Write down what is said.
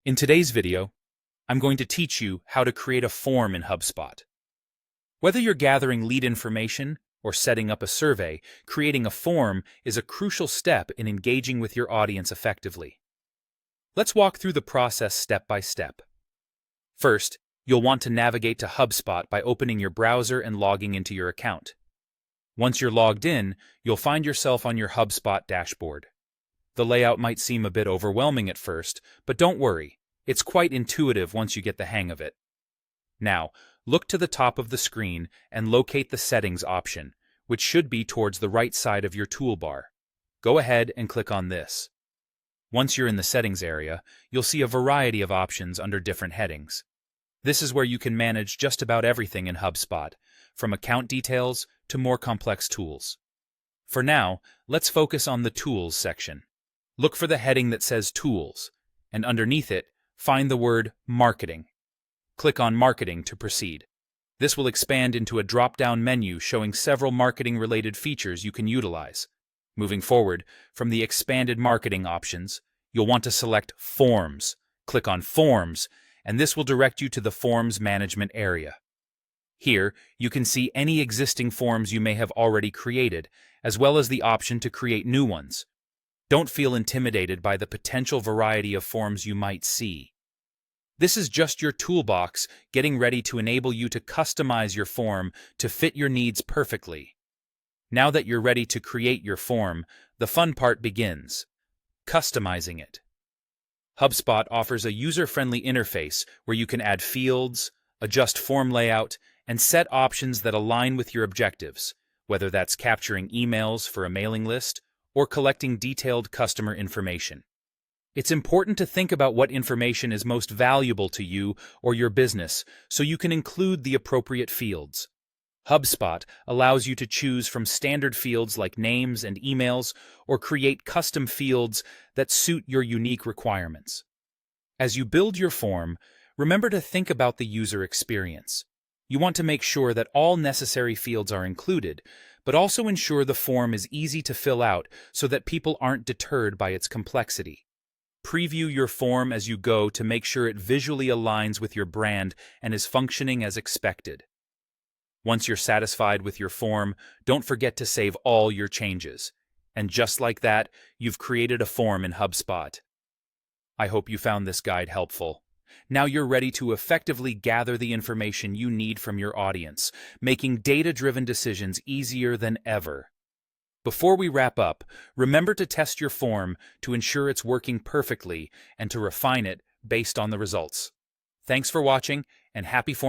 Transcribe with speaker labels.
Speaker 1: In today's video, I'm going to teach you how to create a form in Hubspot. Whether you're gathering lead information or setting up a survey, creating a form is a crucial step in engaging with your audience effectively. Let's walk through the process step by step. First, you'll want to navigate to Hubspot by opening your browser and logging into your account. Once you're logged in, you'll find yourself on your Hubspot dashboard. The layout might seem a bit overwhelming at first, but don't worry. It's quite intuitive once you get the hang of it. Now, look to the top of the screen and locate the Settings option, which should be towards the right side of your toolbar. Go ahead and click on this. Once you're in the Settings area, you'll see a variety of options under different headings. This is where you can manage just about everything in Hubspot, from account details to more complex tools. For now, let's focus on the Tools section. Look for the heading that says Tools, and underneath it, find the word Marketing. Click on Marketing to proceed. This will expand into a drop-down menu showing several marketing-related features you can utilize. Moving forward, from the expanded marketing options, you'll want to select Forms. Click on Forms, and this will direct you to the Forms Management area. Here, you can see any existing forms you may have already created, as well as the option to create new ones. Don't feel intimidated by the potential variety of forms you might see. This is just your toolbox getting ready to enable you to customize your form to fit your needs perfectly. Now that you're ready to create your form, the fun part begins: customizing it. Hubspot offers a user-friendly interface where you can add fields, adjust form layout, and set options that align with your objectives, whether that's capturing emails for a mailing list or collecting detailed customer information. It's important to think about what information is most valuable to you or your business so you can include the appropriate fields. HubSpot allows you to choose from standard fields like names and emails or create custom fields that suit your unique requirements. As you build your form, remember to think about the user experience. You want to make sure that all necessary fields are included, but also ensure the form is easy to fill out so that people aren't deterred by its complexity. Preview your form as you go to make sure it visually aligns with your brand and is functioning as expected. Once you're satisfied with your form, don't forget to save all your changes. And just like that, you've created a form in HubSpot. I hope you found this guide helpful. Now you're ready to effectively gather the information you need from your audience, making data-driven decisions easier than ever. Before we wrap up, remember to test your form to ensure it's working perfectly and to refine it based on the results. Thanks for watching, and happy form.